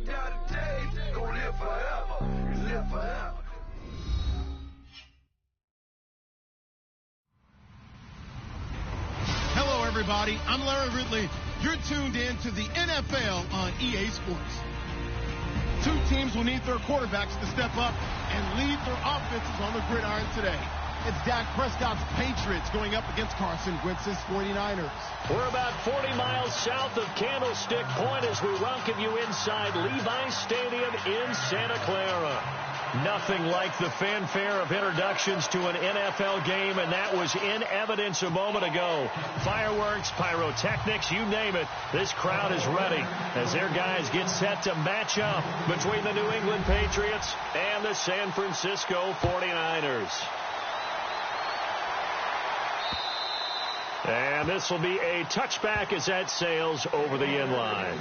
down today, gon' live forever. You live forever. Hello, everybody. I'm Larry Ridley. You're tuned in to the NFL on EA Sports. Two teams will need their quarterbacks to step up and lead their offenses on the gridiron today. It's Dak Prescott's Patriots going up against Carson Wentz's 49ers. We're about 40 miles south of Candlestick Point as we welcome you inside Levi's Stadium in Santa Clara. Nothing like the fanfare of introductions to an NFL game, and that was in evidence a moment ago. Fireworks, pyrotechnics, you name it. This crowd is ready as their guys get set to match up between the New England Patriots and the San Francisco 49ers. And this will be a touchback as that sails over the end line.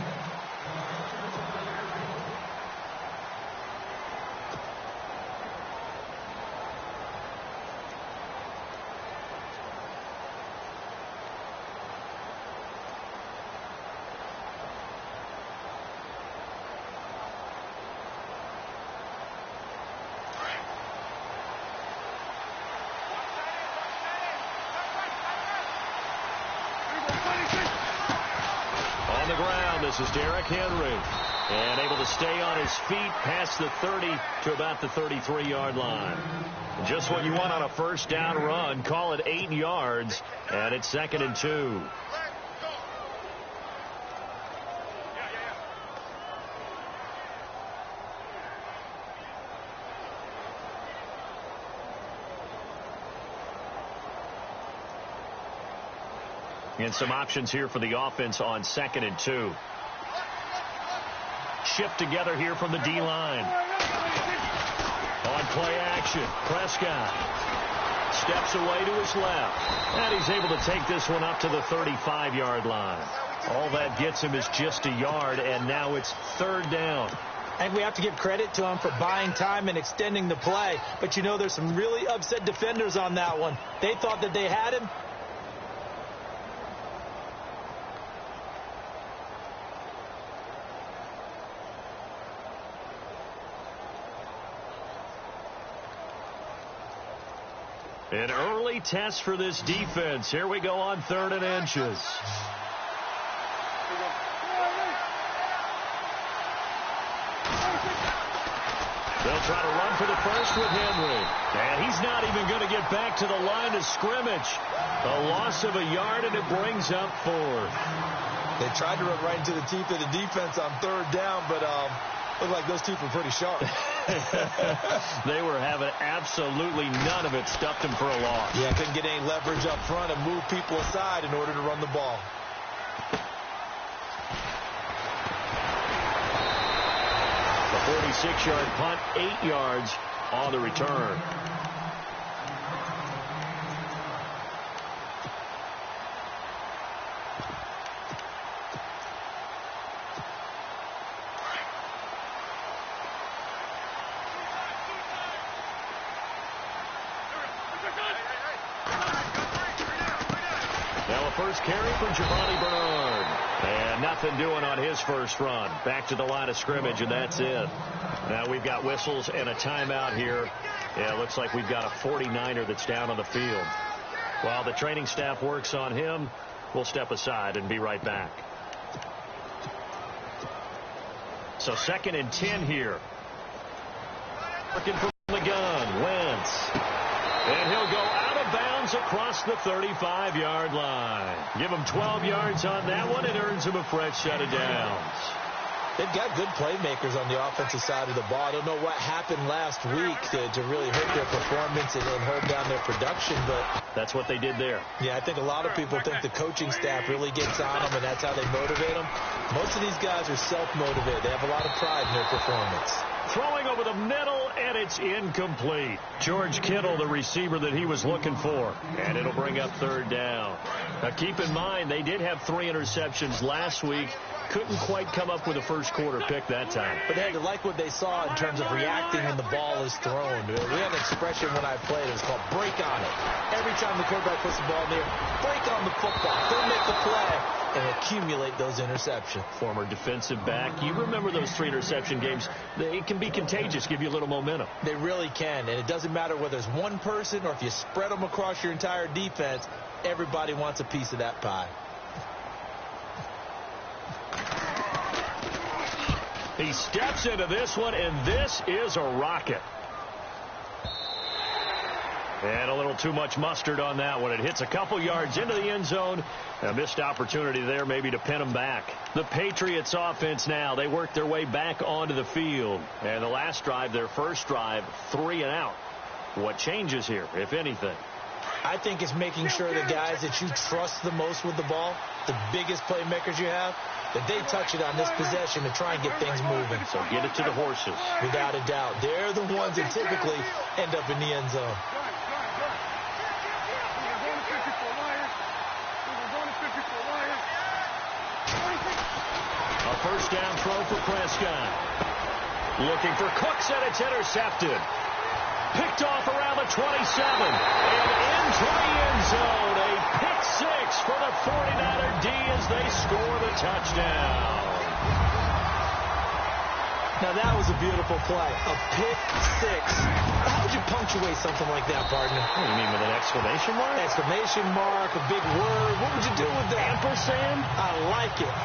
On the ground, this is Derrick Henry. And able to stay on his feet past the 30 to about the 33-yard line. Just what you want on a first down run. Call it 8 yards, and it's 2nd and 2. And some options here for the offense on 2nd and 2. Shipped together here from the D-line. On play action, Prescott steps away to his left. And he's able to take this one up to the 35-yard line. All that gets him is just a yard, and now it's 3rd down. I think we have to give credit to him for buying time and extending the play. But, you know, there's some really upset defenders on that one. They thought that they had him. An early test for this defense. Here we go on 3rd and inches. They'll try to run for the first with Henry. And he's not even going to get back to the line of scrimmage. A loss of a yard, and it brings up 4th. They tried to run right into the teeth of the defense on 3rd down, but looked like those teeth were pretty sharp. They were having absolutely none of it. Stuffed him for a loss. Yeah, couldn't get any leverage up front and move people aside in order to run the ball. A 46-yard punt, 8 yards on the return. Now a first carry from Giovanni Bernard. And nothing doing on his first run. Back to the line of scrimmage, and that's it. Now we've got whistles and a timeout here. Yeah, it looks like we've got a 49er that's down on the field. While the training staff works on him, we'll step aside and be right back. So 2nd and 10 here. Working from the gun, Wentz. And he'll go out of bounds across the 35-yard line. Give him 12 yards on that one. It earns him a fresh set of downs. They've got good playmakers on the offensive side of the ball. I don't know what happened last week to really hurt their performance and hold down their production, but that's what they did there. Yeah, I think a lot of people think the coaching staff really gets on them, and that's how they motivate them. Most of these guys are self-motivated. They have a lot of pride in their performance. Throwing over the middle, and it's incomplete. George Kittle, the receiver that he was looking for. And it'll bring up 3rd down. Now, keep in mind, they did have 3 interceptions last week. Couldn't quite come up with a first-quarter pick that time. But they had to like what they saw in terms of reacting when the ball is thrown. We had an expression when I played. It was called break on it. Every time the quarterback puts the ball in the air, break on the football. Don't make the play and accumulate those interceptions. Former defensive back. You remember those 3 interception games. It can be contagious, give you a little momentum. They really can, and it doesn't matter whether it's one person or if you spread them across your entire defense. Everybody wants a piece of that pie. He steps into this one, and this is a rocket. And a little too much mustard on that one. It hits a couple yards into the end zone. A missed opportunity there maybe to pin him back. The Patriots offense now. They work their way back onto the field. And the last drive, their first drive, 3 and out. What changes here, if anything? I think it's making sure the guys that you trust the most with the ball, the biggest playmakers you have, that they touch it on this possession to try and get things moving. So get it to the horses. Without a doubt. They're the ones that typically end up in the end zone. A first down throw for Prescott. Looking for Cooks, and it's intercepted. Picked off around the 27. And into the end zone. A pick 6 for the 49er D as they score the touchdown. Now that was a beautiful play. A pick 6. How would you punctuate something like that, partner? What do you mean, with an exclamation mark? Exclamation mark, a big word. What would you do with that? Ampersand? I like it.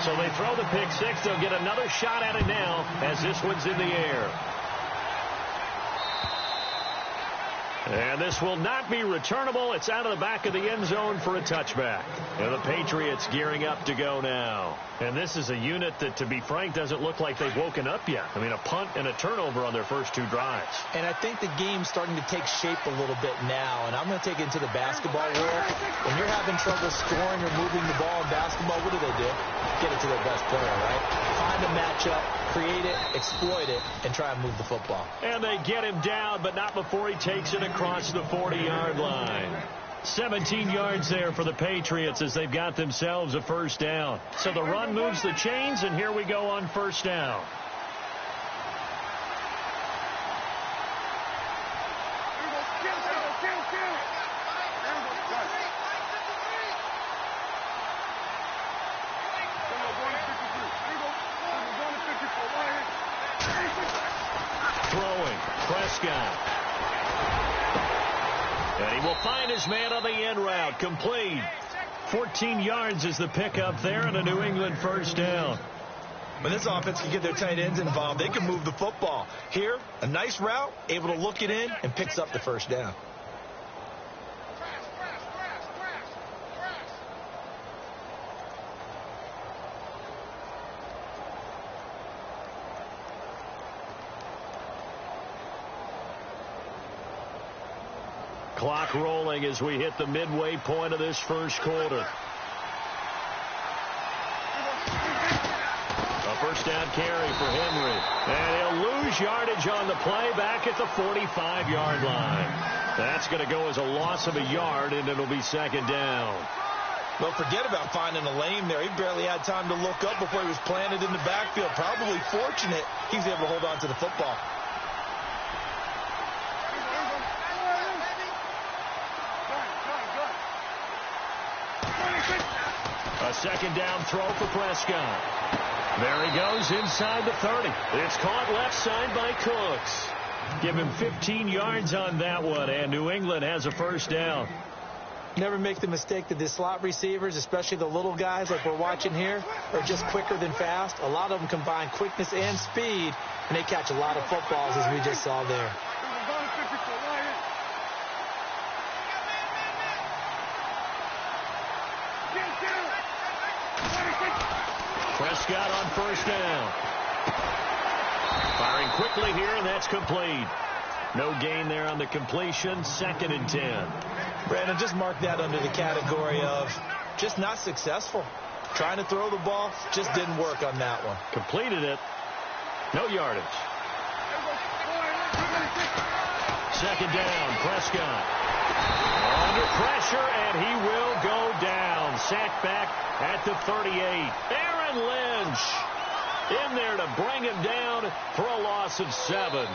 So they throw the pick 6. They'll get another shot at it now as this one's in the air. And this will not be returnable. It's out of the back of the end zone for a touchback. And the Patriots gearing up to go now. And this is a unit that, to be frank, doesn't look like they've woken up yet. I mean, a punt and a turnover on their first 2 drives. And I think the game's starting to take shape a little bit now. And I'm going to take it into the basketball world. When you're having trouble scoring or moving the ball in basketball, what do? Get it to their best player, right? Find a matchup, create it, exploit it, and try and move the football. And they get him down, but not before he takes it across the 40-yard line. 17 yards there for the Patriots as they've got themselves a first down. So the run moves the chains, and here we go on first down. Throwing, Prescott. And he will find his man on the end route. Complete. 14 yards is the pickup there, and a New England first down. When this offense can get their tight ends involved, they can move the football. Here, a nice route, able to look it in, and picks up the first down. Clock rolling as we hit the midway point of this first quarter. A first down carry for Henry. And he'll lose yardage on the play back at the 45-yard line. That's going to go as a loss of a yard, and it'll be second down. Well, forget about finding a lane there. He barely had time to look up before he was planted in the backfield. Probably fortunate he's able to hold on to the football. A second down throw for Prescott. There he goes inside the 30. It's caught left side by Cooks. Give him 15 yards on that one, and New England has a first down. Never make the mistake that the slot receivers, especially the little guys like we're watching here, are just quicker than fast. A lot of them combine quickness and speed, and they catch a lot of footballs, as we just saw there. Prescott on first down. Firing quickly here, and that's complete. No gain there on the completion. Second and 10. Brandon, just mark that under the category of just not successful. Trying to throw the ball, just didn't work on that one. Completed it. No yardage. second down. Prescott under pressure, and he will go down. Sacked back at the 38. Aaron Lynch in there to bring him down for a loss of 7.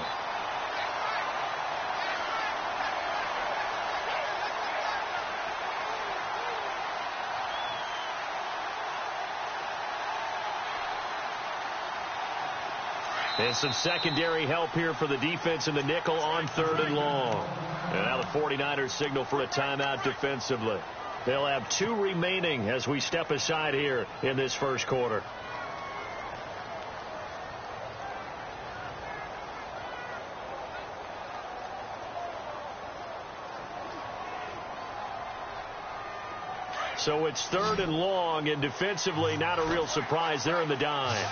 And some secondary help here for the defense in the nickel on 3rd and long. And now the 49ers signal for a timeout defensively. They'll have 2 remaining as we step aside here in this first quarter. So it's 3rd and long, and defensively not a real surprise. They're in the dime.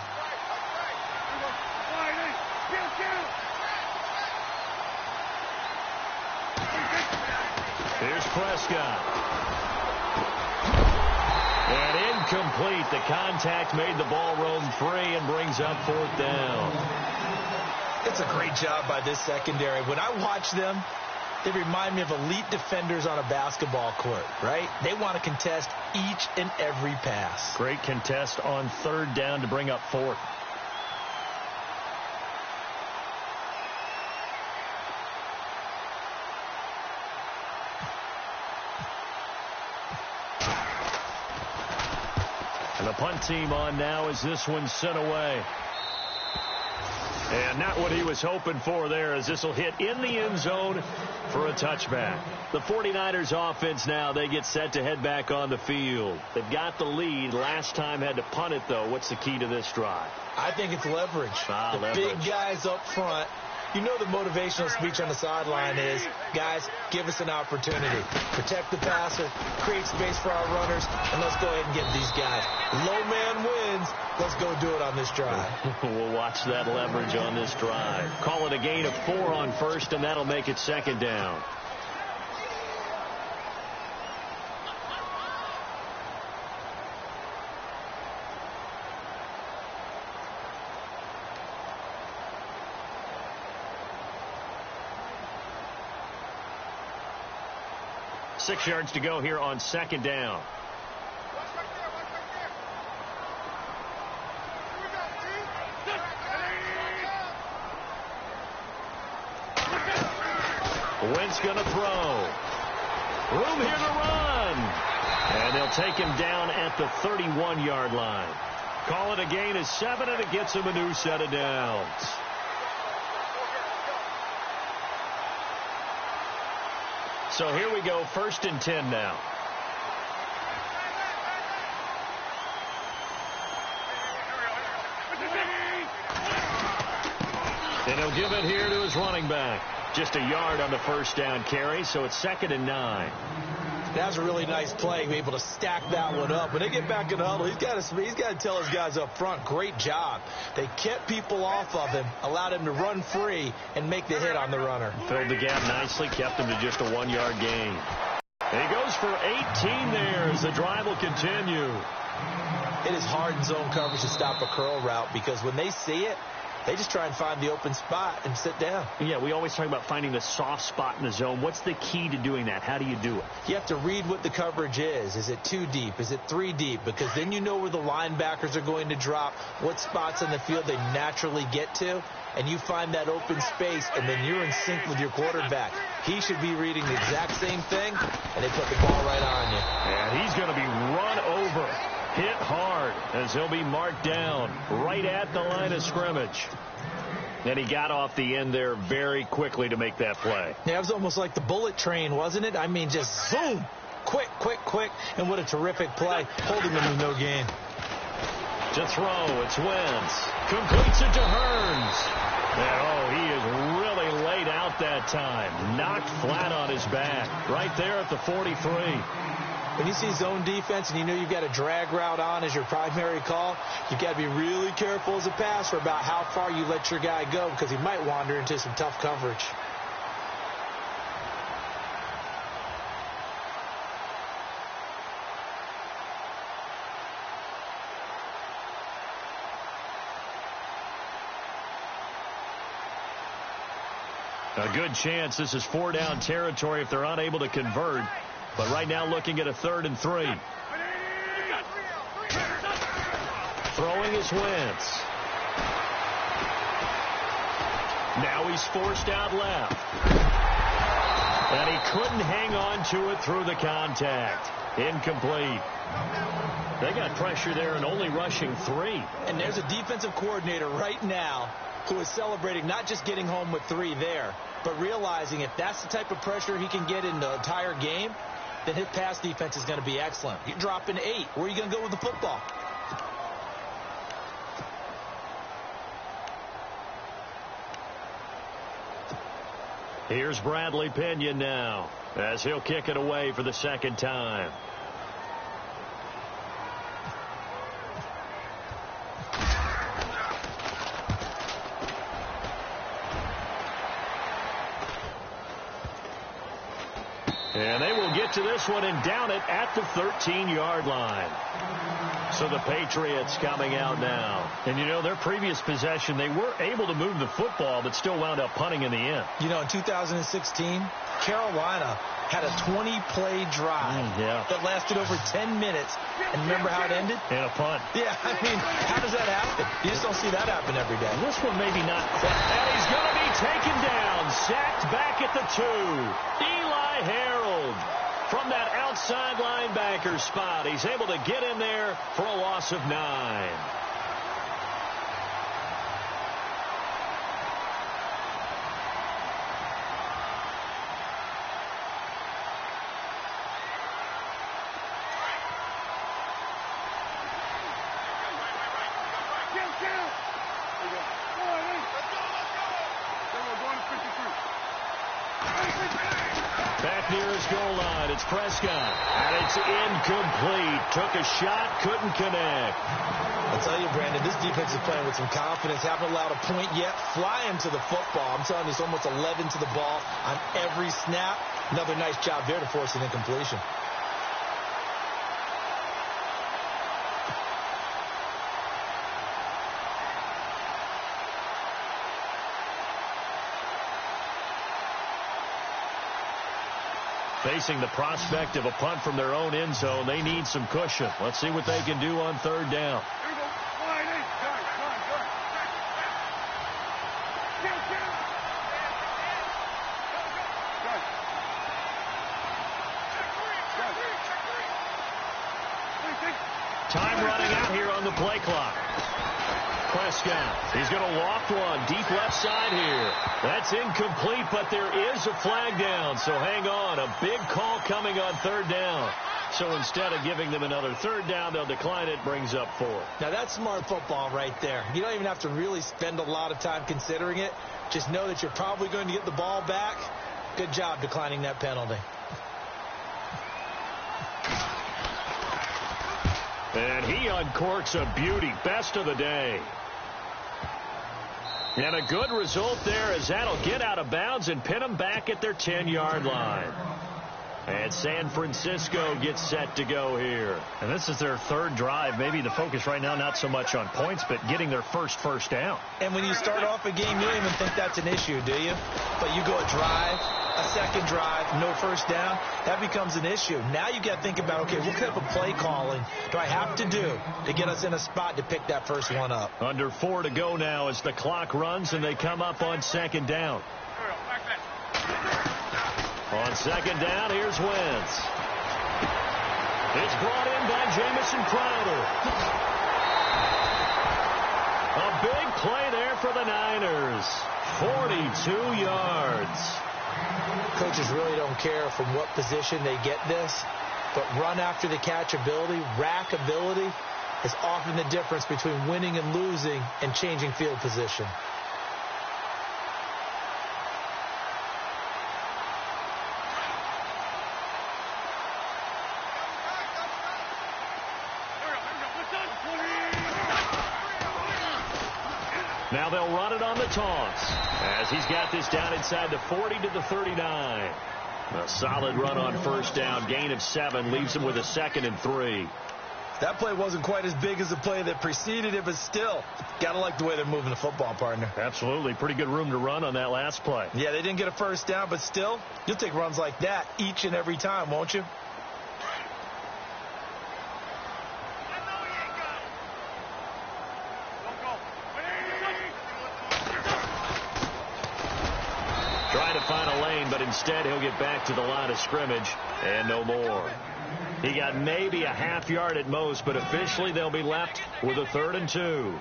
Here's Prescott. And incomplete. The contact made the ball roam free and brings up 4th down. It's a great job by this secondary. When I watch them, they remind me of elite defenders on a basketball court, right? They want to contest each and every pass. Great contest on 3rd down to bring up 4th. And the punt team on now as this one's sent away. And not what he was hoping for there, as this will hit in the end zone for a touchback. The 49ers offense now, they get set to head back on the field. They've got the lead. Last time had to punt it, though. What's the key to this drive? I think it's leverage. Leverage. Big guys up front. You know the motivational speech on the sideline is, guys, give us an opportunity. Protect the passer, create space for our runners, and let's go ahead and get these guys. Low man wins. Let's go do it on this drive. We'll watch that leverage on this drive. Call it a gain of 4 on 1st, and that'll make it 2nd down. Six yards to go here on 2nd down. Wentz going to throw. Room here to run. And they'll take him down at the 31-yard line. Call it a gain of 7, and it gets him a new set of downs. So here we go, 1st and 10 now. And he'll give it here to his running back. Just a yard on the 1st down carry, so it's 2nd and 9. That was a really nice play, be able to stack that one up. When they get back in the huddle, he's got to tell his guys up front, great job. They kept people off of him, allowed him to run free, and make the hit on the runner. Filled the gap nicely, kept him to just a 1-yard gain. And he goes for 18 there as the drive will continue. It is hard in zone coverage to stop a curl route because when they see it, they just try and find the open spot and sit down. Yeah, we always talk about finding the soft spot in the zone. What's the key to doing that? How do you do it? You have to read what the coverage is. Is it 2 deep? Is it 3 deep? Because then you know where the linebackers are going to drop, what spots on the field they naturally get to, and you find that open space, and then you're in sync with your quarterback. He should be reading the exact same thing, and they put the ball right on you. And he's going to be run over. Hit hard as he'll be marked down right at the line of scrimmage. And he got off the end there very quickly to make that play. Yeah, it was almost like the bullet train, wasn't it? I mean, just zoom, quick, quick, quick, and what a terrific play, holding him with no gain. To throw, it's Wentz. Completes it to Hearns. And, he is really laid out that time. Knocked flat on his back right there at the 43. When you see zone defense and you know you've got a drag route on as your primary call, you've got to be really careful as a passer about how far you let your guy go because he might wander into some tough coverage. A good chance this is 4-down territory if they're unable to convert. But right now looking at a 3rd and 3. Throwing is Wentz. Now he's forced out left. And he couldn't hang on to it through the contact. Incomplete. They got pressure there and only rushing 3. And there's a defensive coordinator right now who is celebrating not just getting home with 3 there, but realizing if that's the type of pressure he can get in the entire game, then his pass defense is going to be excellent. You're dropping 8. Where are you going to go with the football? Here's Bradley Pinion now as he'll kick it away for the 2nd time. And they will get to this one and down it at the 13-yard line. So the Patriots coming out now. And, you know, their previous possession, they were able to move the football, but still wound up punting in the end. You know, in 2016, Carolina had a 20-play drive that lasted over 10 minutes. And remember how it ended? And a punt. Yeah, I mean, how does that happen? You just don't see that happen every day. This one maybe not quite. And he's going to be taken down, sacked back at the 2. Eli Harold from that outside linebacker spot. He's able to get in there for a loss of 9. Back near his goal line, it's Prescott. And it's incomplete. Took a shot, couldn't connect. I'll tell you, Brandon, this defense is playing with some confidence. Haven't allowed a point yet. Flying to the football. I'm telling you, it's almost 11 to the ball on every snap. Another nice job there to force an incompletion. Facing the prospect of a punt from their own end zone, they need some cushion. Let's see what they can do on 3rd down. Time running out here on the play clock. Prescott, he's going to loft one deep left side here. That's incomplete, but there is a flag down, so hang on. A big call coming on 3rd down. So instead of giving them another 3rd down, they'll decline it, brings up 4. Now that's smart football right there. You don't even have to really spend a lot of time considering it. Just know that you're probably going to get the ball back. Good job declining that penalty. And he uncorks a beauty. Best of the day. And a good result there as that'll get out of bounds and pin them back at their 10-yard line. And San Francisco gets set to go here. And this is their 3rd drive. Maybe the focus right now not so much on points, but getting their first down. And when you start off a game, you don't even think that's an issue, do you? But you go a drive, a 2nd drive, no 1st down, that becomes an issue. Now you got to think about, okay, what type of play calling do I have to do to get us in a spot to pick that first one up? Under 4 to go now as the clock runs and they come up on 2nd down. On 2nd down, here's Wentz. It's brought in by Jamison Crowder. A big play there for the Niners. 42 yards. Coaches really don't care from what position they get this, but run after the catch ability, rack ability is often the difference between winning and losing and changing field position. Now they'll run it on the toss as he's got this down inside the 40 to the 39. A solid run on 1st down. Gain of 7 leaves him with a 2nd and 3. That play wasn't quite as big as the play that preceded it, but still, got to like the way they're moving the football, partner. Absolutely. Pretty good room to run on that last play. Yeah, they didn't get a first down, but still, you'll take runs like that each and every time, won't you? Trying to find a lane, but instead he'll get back to the line of scrimmage and no more. He got maybe a half yard at most, but officially they'll be left with a 3rd and 2.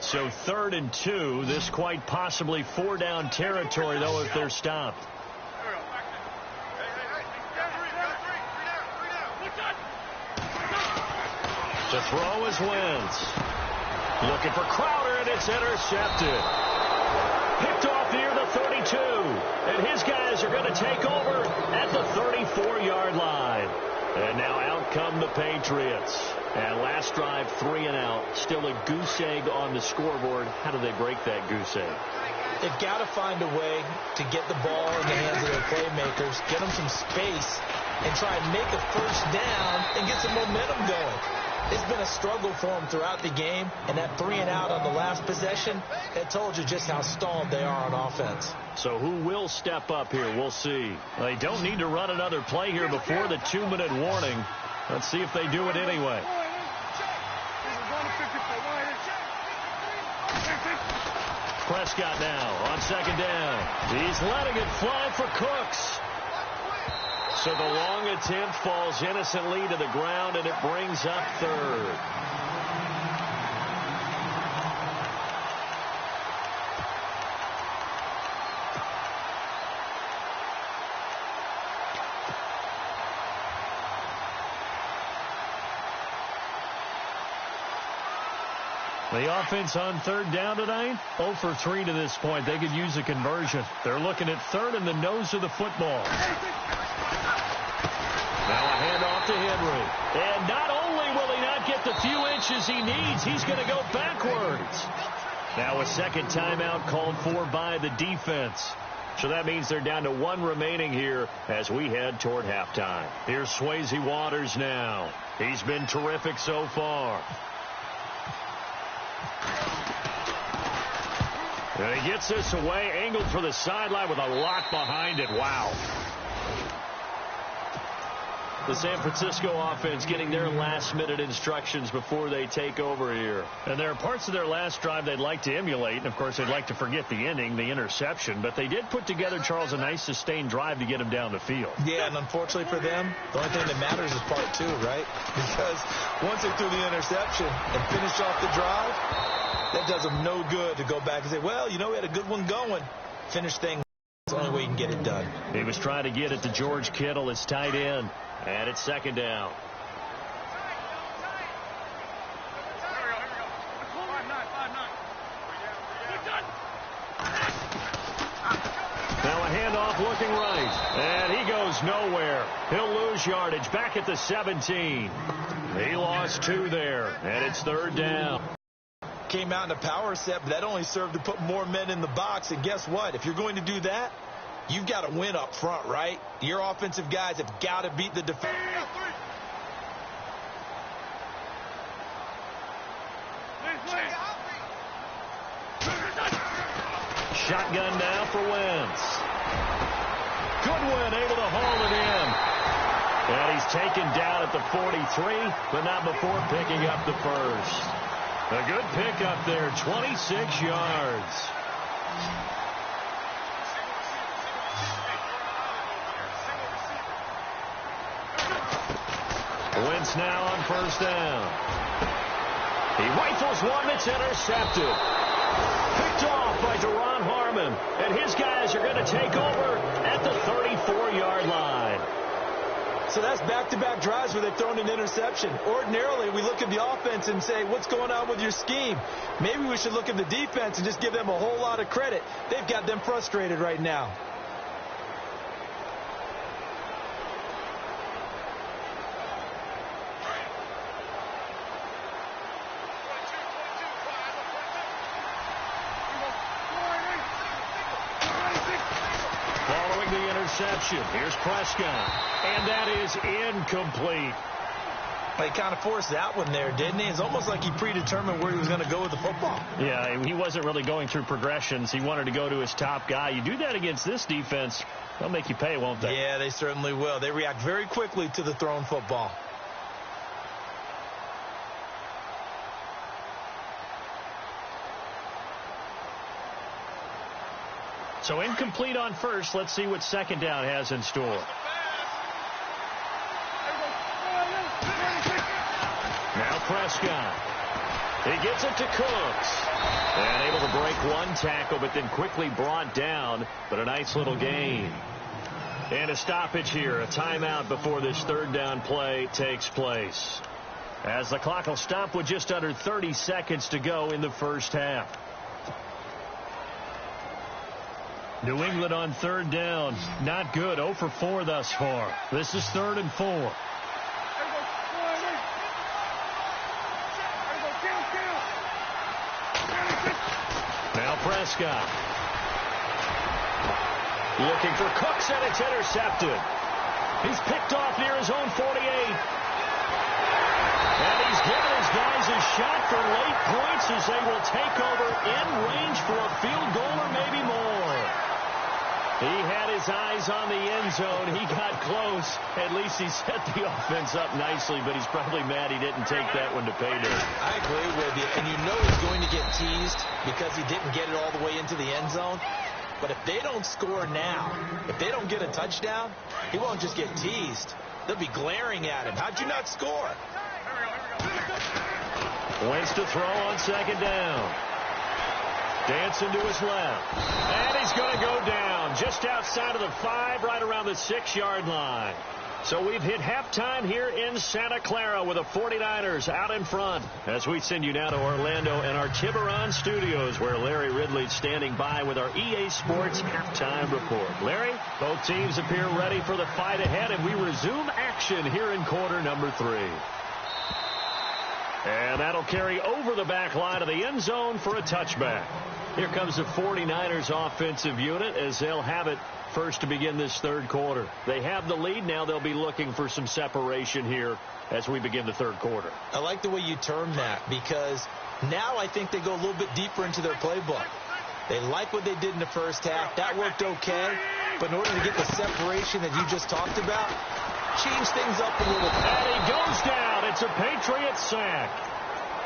So 3rd and 2. This quite possibly 4-down territory, though, if they're stopped. To throw is Wentz. Looking for Crowder, and it's intercepted. Picked off near the 32. And his guys are going to take over at the 34-yard line. And now out come the Patriots. And last drive, 3 and out. Still a goose egg on the scoreboard. How do they break that goose egg? They've got to find a way to get the ball in the hands of their playmakers, get them some space, and try and make a first down and get some momentum going. It's been a struggle for them throughout the game, and that 3 and out on the last possession, that told you just how stalled they are on offense. So who will step up here? We'll see. They don't need to run another play here before the 2-minute warning. Let's see if they do it anyway. Prescott now on 2nd down. He's letting it fly for Cooks. So the long attempt falls innocently to the ground, and it brings up 3rd. The offense on 3rd down tonight, 0 for 3 to this point. They could use a conversion. They're looking at 3rd in the nose of the football. Now a handoff to Henry. And not only will he not get the few inches he needs, he's going to go backwards. Now a second timeout called for by the defense. So that means they're down to 1 remaining here as we head toward halftime. Here's Swayze Waters now. He's been terrific so far. And he gets this away, angled for the sideline with a lot behind it. Wow. The San Francisco offense getting their last-minute instructions before they take over here. And there are parts of their last drive they'd like to emulate. And, of course, they'd like to forget the ending, the interception. But they did put together, Charles, a nice sustained drive to get him down the field. Yeah, and unfortunately for them, the only thing that matters is part 2, right? Because once they threw the interception and finished off the drive, that does them no good to go back and say, well, you know, we had a good one going. Finish things. That's the only way you can get it done. He was trying to get it to George Kittle, his tight end. And it's 2nd down. Now a handoff looking right. And he goes nowhere. He'll lose yardage back at the 17. He lost 2 there. And it's 3rd down. Came out in a power set, but that only served to put more men in the box. And guess what? If you're going to do that, you've got to win up front, right? Your offensive guys have got to beat the defense. Shotgun now for Wentz. Goodwin able to haul it in. And he's taken down at the 43, but not before picking up the first. A good pickup there, 26 yards. Wentz now on 1st down. He rifles one that's intercepted. Picked off by Duron Harmon. And his guys are going to take over at the 34-yard line. So that's back-to-back drives where they've thrown an interception. Ordinarily, we look at the offense and say, what's going on with your scheme? Maybe we should look at the defense and just give them a whole lot of credit. They've got them frustrated right now. throwing the interception. Here's Prescott, and that is incomplete. He kind of forced that one there, didn't he? It's almost like he predetermined where he was going to go with the football. Yeah, he wasn't really going through progressions. He wanted to go to his top guy. You do that against this defense, they'll make you pay, won't they? Yeah, they certainly will. They react very quickly to the thrown football. So incomplete on first. Let's see what second down has in store. Now Prescott. He gets it to Cooks. And able to break one tackle, but then quickly brought down. But a nice little gain. And a stoppage here. A timeout before this third down play takes place. As the clock will stop with just under 30 seconds to go in the first half. New England on third down. Not good. 0 for 4 thus far. This is 3rd and 4. Now Prescott. Looking for Cooks, and it's intercepted. He's picked off near his own 48. And he's given his guys a shot for late points as they will take over in range for a field goal or maybe more. He had his eyes on the end zone. He got close. At least he set the offense up nicely, but he's probably mad he didn't take that one to pay dirt. I agree with you. And you know he's going to get teased because he didn't get it all the way into the end zone. But if they don't score now, if they don't get a touchdown, he won't just get teased. They'll be glaring at him. How'd you not score? Wentz to throw on second down. Dancing to his left. And he's going to go down just outside of the 5, right around the 6-yard line. So we've hit halftime here in Santa Clara with the 49ers out in front. As we send you now to Orlando and our Tiburon studios, where Larry Ridley's standing by with our EA Sports halftime report. Larry, both teams appear ready for the fight ahead, and we resume action here in quarter number 3. And that'll carry over the back line of the end zone for a touchback. Here comes the 49ers offensive unit as they'll have it first to begin this third quarter. They have the lead. Now they'll be looking for some separation here as we begin the third quarter. I like the way you term that, because now I think they go a little bit deeper into their playbook. They like what they did in the first half. That worked okay. But in order to get the separation that you just talked about, change things up a little bit. And he goes down. It's a Patriot sack.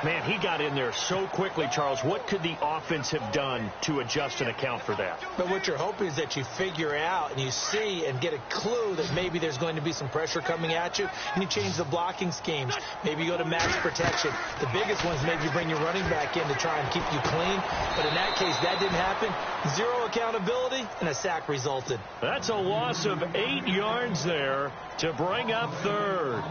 Man, he got in there so quickly, Charles. What could the offense have done to adjust and account for that? But what you're hoping is that you figure out and you see and get a clue that maybe there's going to be some pressure coming at you, and you change the blocking schemes. Maybe you go to max protection. The biggest ones, maybe you bring your running back in to try and keep you clean. But in that case, that didn't happen. 0 accountability, and a sack resulted. That's a loss of 8 yards there to bring up third.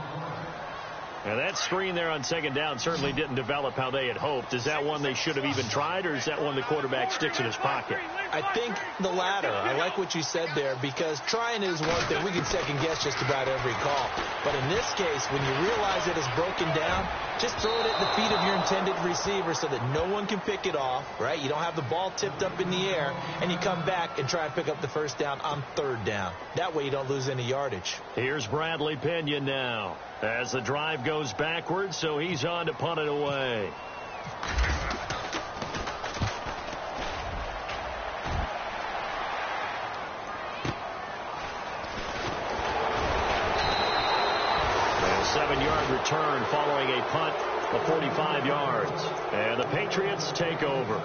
And that screen there on second down certainly didn't develop how they had hoped. Is that one they should have even tried, or is that one the quarterback sticks in his pocket? I think the latter. I like what you said there, because trying is one thing. We can second-guess just about every call. But in this case, when you realize that it's broken down, just throw it at the feet of your intended receiver so that no one can pick it off, right? You don't have the ball tipped up in the air, and you come back and try and pick up the first down on third down. That way you don't lose any yardage. Here's Bradley Pinion now as the drive goes backwards, so he's on to punt it away. And a 7-yard return following a punt of 45 yards. And the Patriots take over.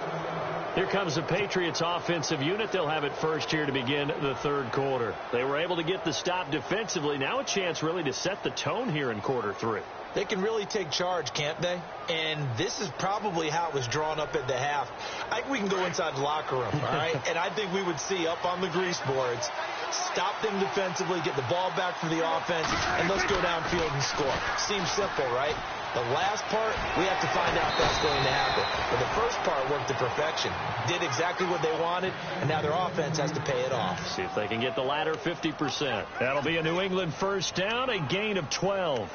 Here comes the Patriots offensive unit. They'll have it first here to begin the third quarter. They were able to get the stop defensively. Now a chance really to set the tone here in quarter 3. They can really take charge, can't they? And this is probably how it was drawn up at the half. I think we can go inside the locker room, all right? And I think we would see up on the grease boards, stop them defensively, get the ball back for the offense, and let's go downfield and score. Seems simple, right? The last part, we have to find out if that's going to happen. But the first part worked to perfection. Did exactly what they wanted, and now their offense has to pay it off. See if they can get the latter 50%. That'll be a New England first down, a gain of 12.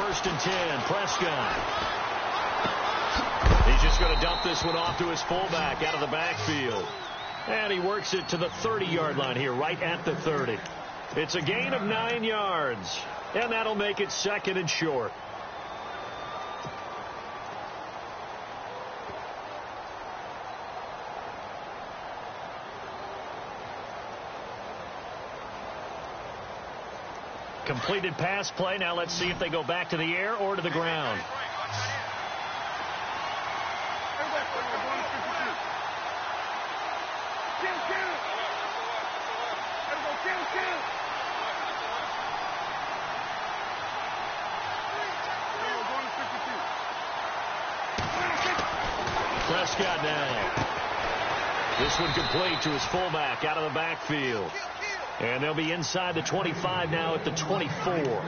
first and 10. Prescott. He's just going to dump this one off to his fullback out of the backfield. And he works it to the 30-yard line here, right at the 30. It's a gain of 9 yards, and that'll make it second and short. Completed pass play. Now let's see if they go back to the air or to the ground. Prescott now. This one complete to his fullback out of the backfield. And they'll be inside the 25 now at the 24.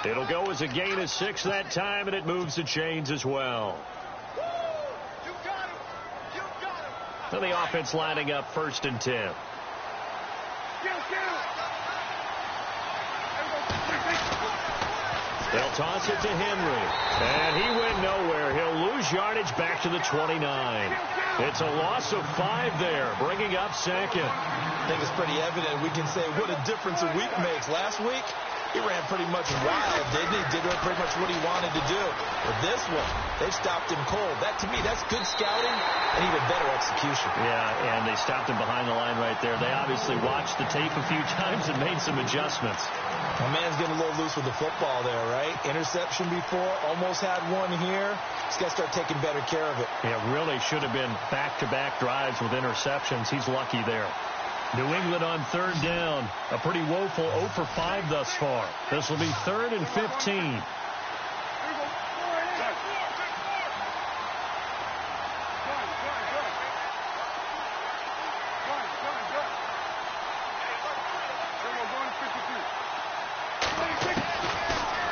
It'll go as a gain of 6 that time, and it moves the chains as well. So the offense lining up first and 10. They'll toss it to Henry. And he went nowhere. He'll lose yardage back to the 29. It's a loss of 5 there, bringing up second. I think it's pretty evident. We can say what a difference a week makes. Last week, he ran pretty much wild, didn't he? Did pretty much what he wanted to do. But this one, they stopped him cold. That, to me, that's good scouting and even better execution. Yeah, and they stopped him behind the line right there. They obviously watched the tape a few times and made some adjustments. My man's getting a little loose with the football there, right? Interception before, almost had one here. He's got to start taking better care of it. Yeah, really should have been back-to-back drives with interceptions. He's lucky there. New England on third down. A pretty woeful 0 for 5 thus far. This will be 3rd and 15.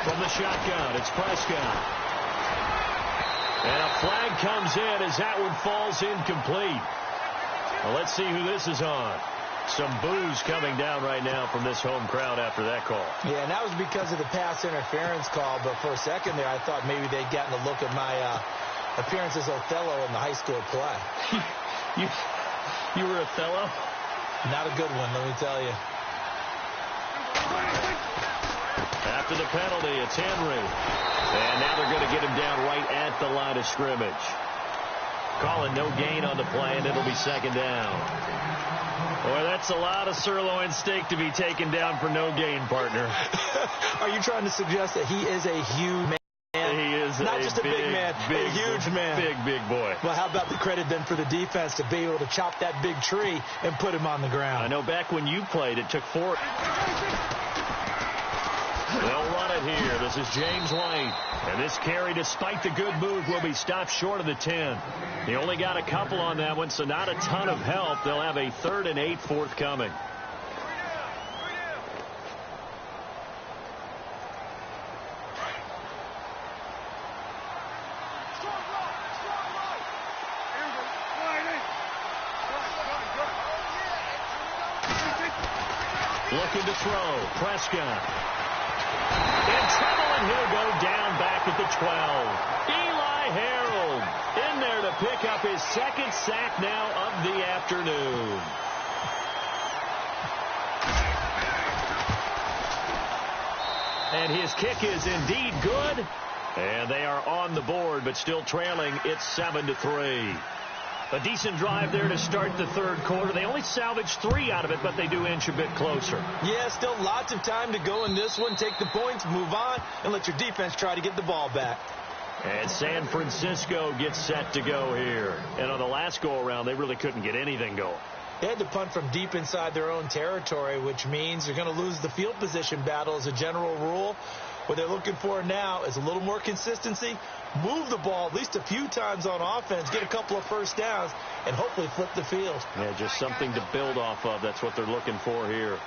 From the shotgun, it's Prescott. And a flag comes in as that one falls incomplete. Well, let's see who this is on. Some boos coming down right now from this home crowd after that call. Yeah, and that was because of the pass interference call. But for a second there, I thought maybe they'd gotten a look at my appearance as Othello in the high school play. You were Othello? Not a good one, let me tell you. After the penalty, it's Henry. And now they're going to get him down right at the line of scrimmage. Calling no gain on the play, and it'll be second down. Boy, that's a lot of sirloin steak to be taken down for no gain, partner. Are you trying to suggest that he is a huge man? He is not just a big man, a huge man. Big boy. Well, how about the credit then for the defense to be able to chop that big tree and put him on the ground? I know back when you played, it took 4. They'll run it here. This is James White. And this carry, despite the good move, will be stopped short of the 10. He only got a couple on that one, so not a ton of help. They'll have a 3rd and 8 forthcoming. Looking to throw. Prescott. In trouble, and he'll go down back at the 12. Eli Harold in there to pick up his 2nd sack now of the afternoon. And his kick is indeed good. And they are on the board, but still trailing. It's 7-3. A decent drive there to start the 3rd quarter. They only salvaged 3 out of it, but they do inch a bit closer. Yeah, still lots of time to go in this one. Take the points, move on, and let your defense try to get the ball back. And San Francisco gets set to go here. And on the last go-around, they really couldn't get anything going. They had to punt from deep inside their own territory, which means they're going to lose the field position battle as a general rule. What they're looking for now is a little more consistency, move the ball at least a few times on offense, get a couple of first downs, and hopefully flip the field. Yeah, just something to build off of. That's what they're looking for here.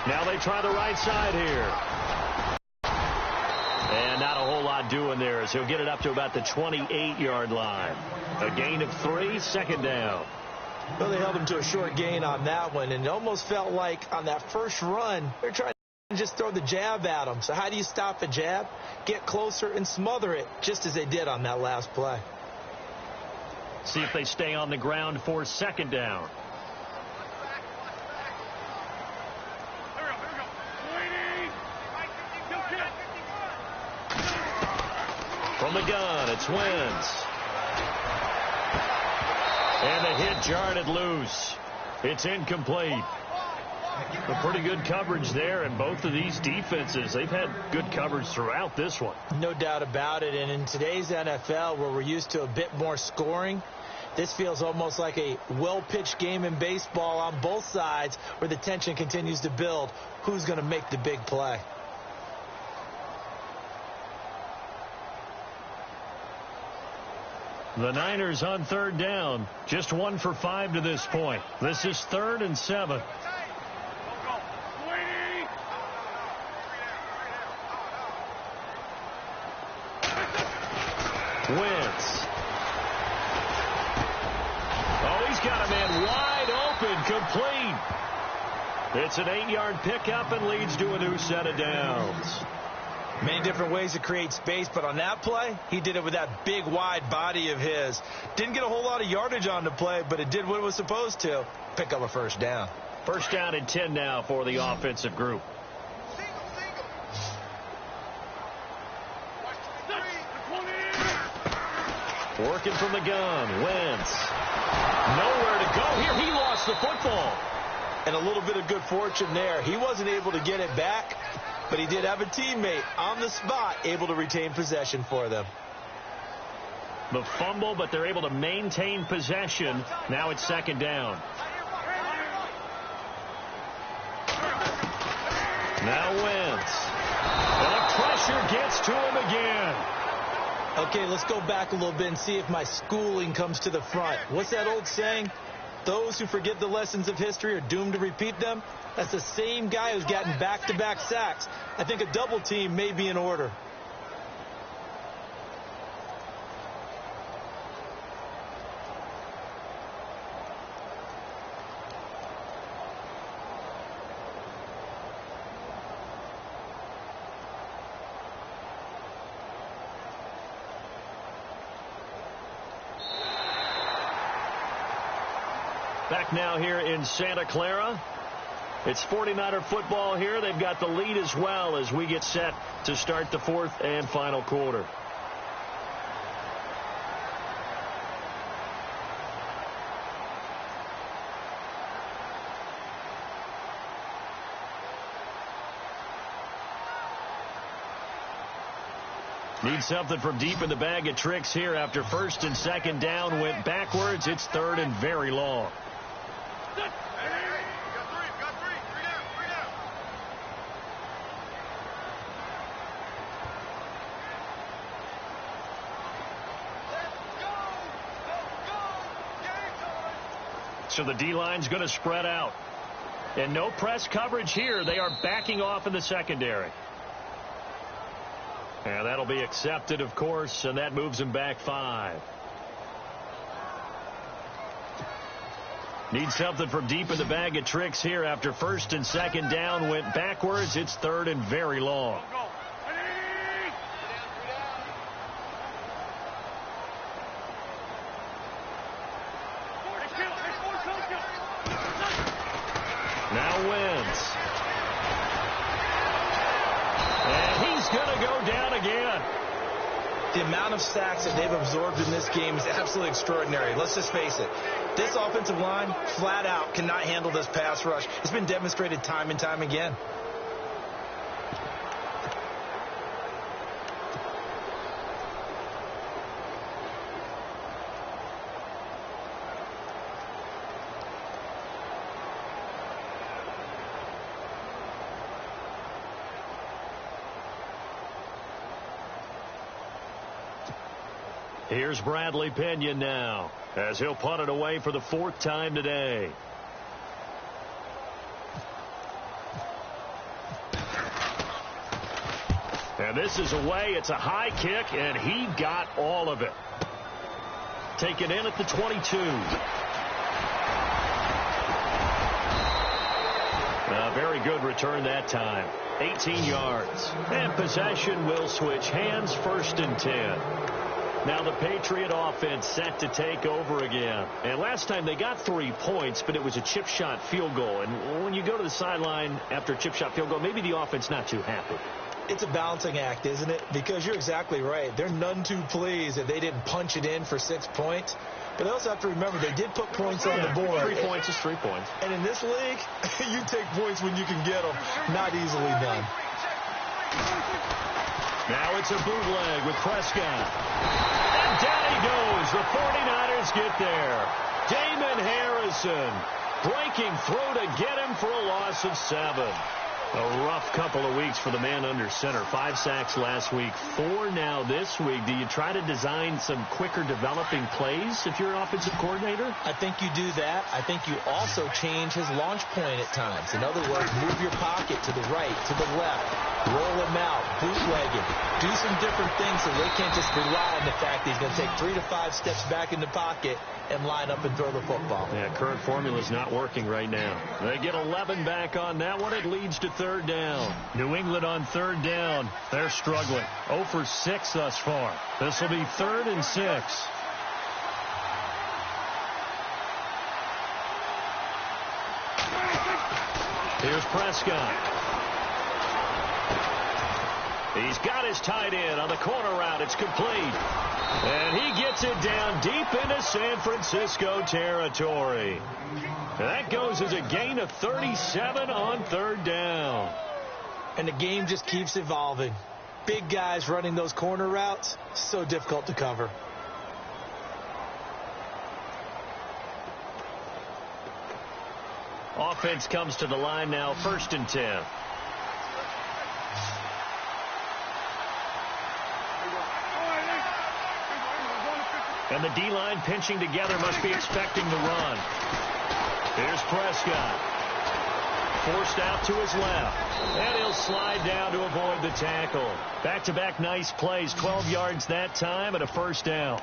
Now they try the right side here. And not a whole lot not doing there as he'll get it up to about the 28-yard line. A gain of 3, second down. Well, they held him to a short gain on that one, and it almost felt like on that first run, they're trying to just throw the jab at him. So how do you stop a jab? Get closer and smother it, just as they did on that last play. See if they stay on the ground for second down. From the gun, it's Wentz. And the hit jarred it loose. It's incomplete. A pretty good coverage there, and both of these defenses, they've had good coverage throughout this one. No doubt about it, and in today's NFL, where we're used to a bit more scoring, this feels almost like a well-pitched game in baseball on both sides where the tension continues to build. Who's going to make the big play? The Niners on third down. Just 1 for 5 to this point. This is 3rd and 7. Wentz. Oh, he's got a man wide open, complete. It's an 8-yard pickup and leads to a new set of downs. Many different ways to create space, but on that play, he did it with that big, wide body of his. Didn't get a whole lot of yardage on the play, but it did what it was supposed to. Pick up a first down. First down and 10 now for the offensive group. Working from the gun, Wentz. Nowhere to go here. He lost the football. And a little bit of good fortune there. He wasn't able to get it back, but he did have a teammate on the spot able to retain possession for them. The fumble, but they're able to maintain possession. Now it's second down. Now Wentz. And pressure gets to him again. Okay, let's go back a little bit and see if my schooling comes to the front. What's that old saying? Those who forget the lessons of history are doomed to repeat them. That's the same guy who's gotten back-to-back sacks. I think a double team may be in order. Back now here in Santa Clara. It's 49er football here. They've got the lead as well as we get set to start the 4th and final quarter. Need something from deep in the bag of tricks here after 1st and 2nd down went backwards. It's 3rd and very long. So the D-line's going to spread out. And no press coverage here. They are backing off in the secondary. And that'll be accepted, of course, and that moves them back 5. Need something from deep in the bag of tricks here after 1st and 2nd down went backwards. It's 3rd and very long. Now Wentz. And he's going to go down again. The amount of sacks that they've absorbed in this game is absolutely extraordinary. Let's just face it. This offensive line, flat out, cannot handle this pass rush. It's been demonstrated time and time again. Here's Bradley Pinion now as he'll punt it away for the 4th time today. And And this is away. It's a high kick, and he got all of it. Taken in at the 22. A very good return that time. 18 yards. And possession will switch hands, 1st and 10. Now the Patriot offense set to take over again. And last time they got 3 points, but it was a chip shot field goal. And when you go to the sideline after a chip shot field goal, maybe the offense not too happy. It's a balancing act, isn't it? Because you're exactly right. They're none too pleased that they didn't punch it in for 6 points. But they also have to remember they did put points on the board. 3 points is 3 points. And in this league, you take points when you can get them. Not easily done. Now it's a bootleg with Prescott. And down he goes. The 49ers get there. Damon Harrison breaking through to get him for a loss of 7. A rough couple of weeks for the man under center. 5 sacks last week, 4 now this week. Do you try to design some quicker developing plays if you're an offensive coordinator? I think you do that. I think you also change his launch point at times. In other words, move your pocket to the right, to the left, roll him out, bootleg him. Do some different things so they can't just rely on the fact that he's going to take 3 to 5 steps back in the pocket and line up and throw the football. Yeah, current formula is not working right now. They get 11 back on that one. It leads to 3rd down. New England on 3rd down. They're struggling. 0 for 6 thus far. This will be 3rd and 6. Here's Prescott. He's got his tight end on the corner route. It's complete. And he gets it down deep into San Francisco territory. And that goes as a gain of 37 on 3rd down. And the game just keeps evolving. Big guys running those corner routes, so difficult to cover. Offense comes to the line now, 1st and 10. And the D-line pinching together, must be expecting the run. Here's Prescott. Forced out to his left. And he'll slide down to avoid the tackle. Back-to-back nice plays. 12 yards that time and a 1st down.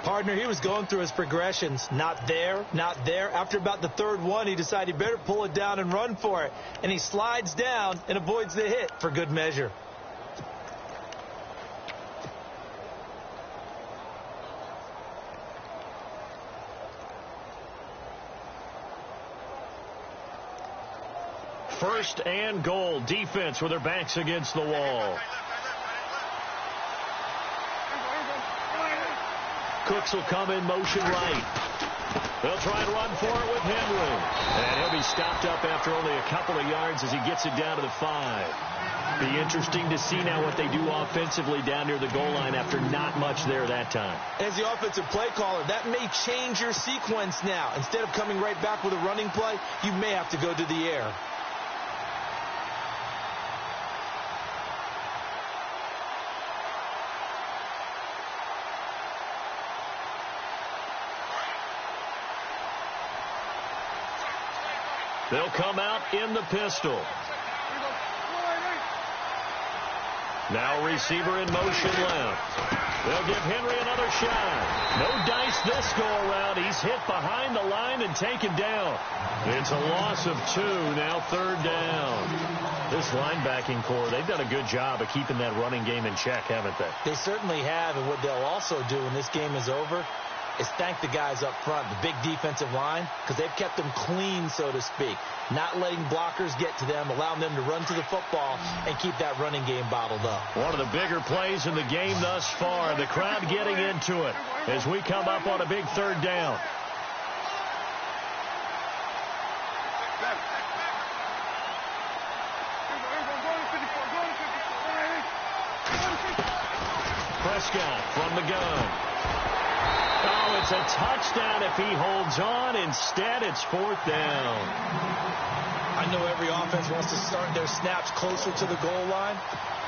Partner, he was going through his progressions. Not there, not there. After about the 3rd one, he decided he better pull it down and run for it. And he slides down and avoids the hit for good measure. First and goal. Defense with their backs against the wall. Cooks will come in motion right. They'll try and run for it with Henry. And he'll be stopped up after only a couple of yards as he gets it down to the 5. Be interesting to see now what they do offensively down near the goal line after not much there that time. As the offensive play caller, that may change your sequence now. Instead of coming right back with a running play, you may have to go to the air. They'll come out in the pistol. Now receiver in motion left. They'll give Henry another shot. No dice this go around. He's hit behind the line and taken down. It's a loss of 2. Now 3rd down. This linebacking core, they've done a good job of keeping that running game in check, haven't they? They certainly have, and what they'll also do when this game is over is thank the guys up front, the big defensive line, because they've kept them clean, so to speak. Not letting blockers get to them, allowing them to run to the football and keep that running game bottled up. One of the bigger plays in the game thus far. The crowd getting into it as we come up on a big 3rd down. Prescott from the gun. Oh, it's a touchdown if he holds on. Instead, it's 4th down. I know every offense wants to start their snaps closer to the goal line,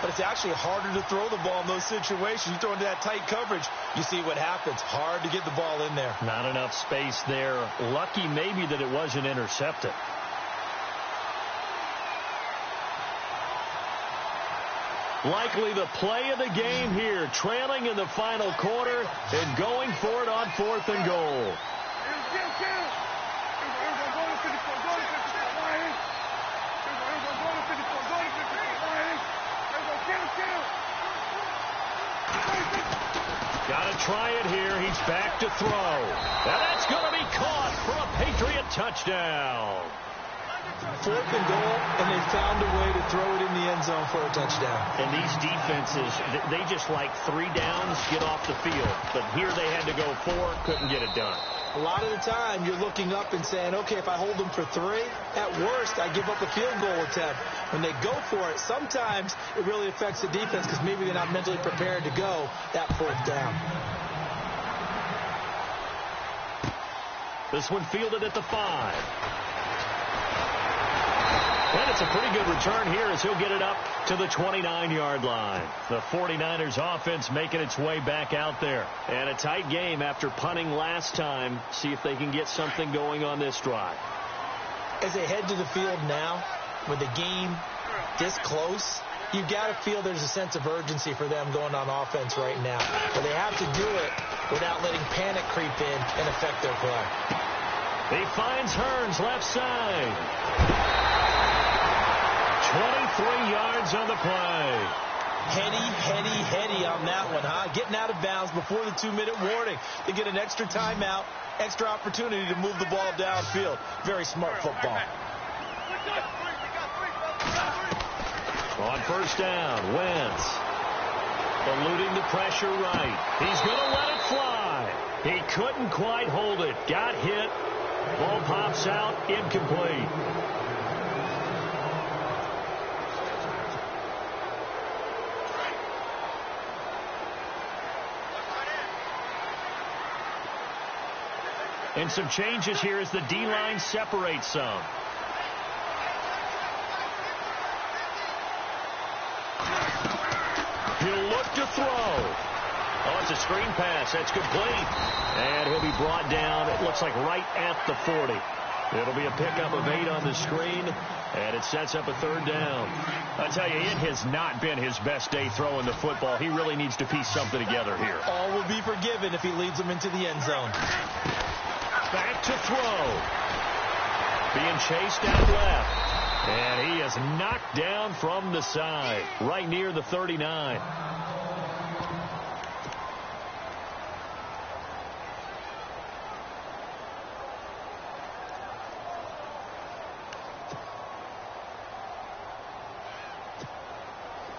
but it's actually harder to throw the ball in those situations. You throw into that tight coverage, you see what happens. Hard to get the ball in there. Not enough space there. Lucky maybe that it wasn't intercepted. Likely the play of the game here, trailing in the final quarter and going for it on 4th and goal. Got to try it here. He's back to throw. And that's going to be caught for a Patriot touchdown. 4th and goal, and they found a way to throw it in the end zone for a touchdown. And these defenses, they just like 3 downs, get off the field. But here they had to go 4, couldn't get it done. A lot of the time, you're looking up and saying, okay, if I hold them for 3, at worst, I give up a field goal attempt. When they go for it, sometimes it really affects the defense because maybe they're not mentally prepared to go that 4th down. This one fielded at the 5. And it's a pretty good return here as he'll get it up to the 29-yard line. The 49ers offense making its way back out there. And a tight game after punting last time. See if they can get something going on this drive. As they head to the field now, with the game this close, you've got to feel there's a sense of urgency for them going on offense right now. But they have to do it without letting panic creep in and affect their play. He finds Hearns left side. 23 yards on the play. Heady on that one, huh? Getting out of bounds before the 2-minute warning. They get an extra timeout, extra opportunity to move the ball downfield. Very smart football. On 1st down, Wentz. Eluding the pressure right. He's going to let it fly. He couldn't quite hold it. Got hit. Ball pops out, incomplete. And some changes here as the D-line separates some. He'll look to throw. Oh, it's a screen pass. That's complete. And he'll be brought down, it looks like right at the 40. It'll be a pickup of 8 on the screen, and it sets up a 3rd down. I tell you, it has not been his best day throwing the football. He really needs to piece something together here. All will be forgiven if he leads them into the end zone. Back to throw. Being chased out left. And he is knocked down from the side, right near the 39.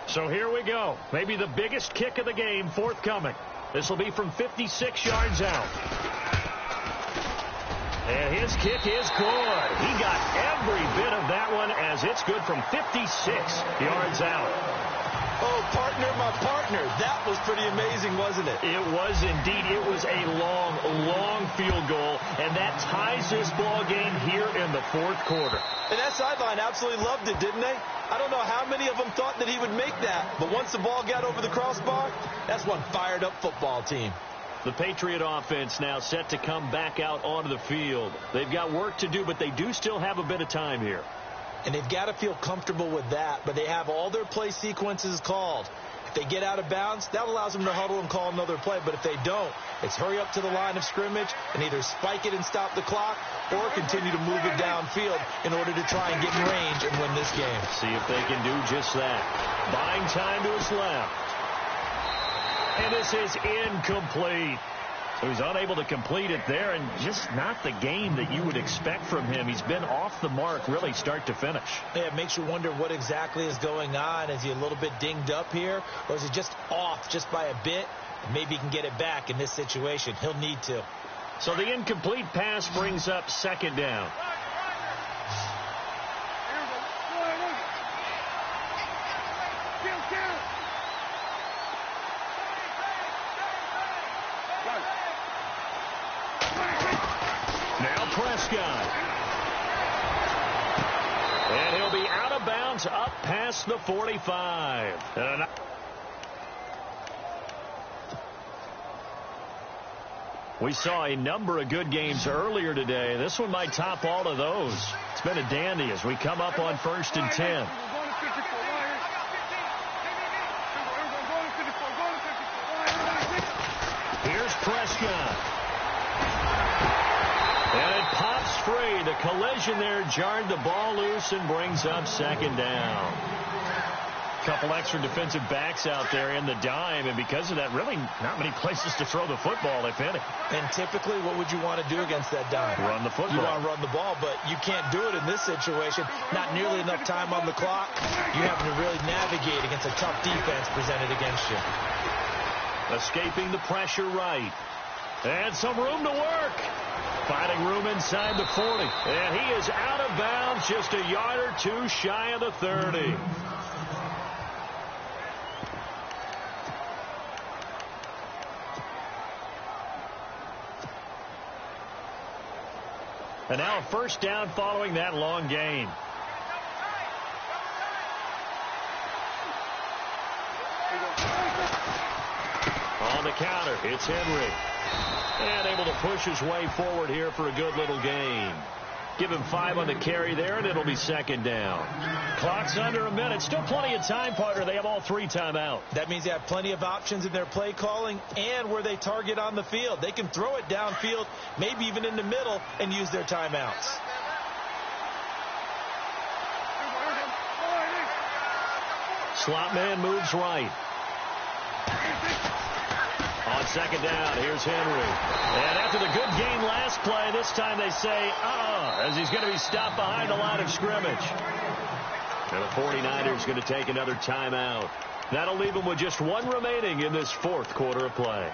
So here we go. Maybe the biggest kick of the game forthcoming. This will be from 56 yards out. And his kick is good. He got every bit of that one as it's good from 56 yards out. Oh, partner, my partner. That was pretty amazing, wasn't it? It was indeed. It was a long, long field goal, and that ties this ball game here in the 4th quarter. And that sideline absolutely loved it, didn't they? I don't know how many of them thought that he would make that, but once the ball got over the crossbar, that's one fired-up football team. The Patriot offense now set to come back out onto the field. They've got work to do, but they do still have a bit of time here. And they've got to feel comfortable with that, but they have all their play sequences called. If they get out of bounds, that allows them to huddle and call another play. But if they don't, it's hurry up to the line of scrimmage and either spike it and stop the clock or continue to move it downfield in order to try and get in range and win this game. See if they can do just that. Buying time to his left. And this is incomplete. So he's unable to complete it there, and just not the game that you would expect from him. He's been off the mark really start to finish. Yeah, it makes you wonder what exactly is going on. Is he a little bit dinged up here, or is he just off just by a bit? Maybe he can get it back in this situation. He'll need to. So the incomplete pass brings up 2nd down. Now Prescott. And he'll be out of bounds up past the 45. We saw a number of good games earlier today. This one might top all of those. It's been a dandy as we come up on 1st and 10. Prescott. And it pops free. The collision there jarred the ball loose and brings up second down. Couple extra defensive backs out there in the dime, and because of that, really not many places to throw the football, if any. And typically, what would you want to do against that dime? Run the football. You want to run the ball, but you can't do it in this situation. Not nearly enough time on the clock. You're having to really navigate against a tough defense presented against you. Escaping the pressure right. And some room to work. Finding room inside the 40. And he is out of bounds, just a yard or two shy of the 30. And now a first down following that long gain. On the counter, it's Henry. And able to push his way forward here for a good little gain. Give him 5 on the carry there, and it'll be second down. Clock's under a minute. Still plenty of time, partner. They have all 3 timeouts. That means they have plenty of options in their play calling and where they target on the field. They can throw it downfield, maybe even in the middle, and use their timeouts. Slot man moves right. On second down, here's Henry. And after the good gain last play, this time they say, as he's going to be stopped behind the line of scrimmage. And the 49ers going to take another timeout. That'll leave them with just 1 remaining in this 4th quarter of play.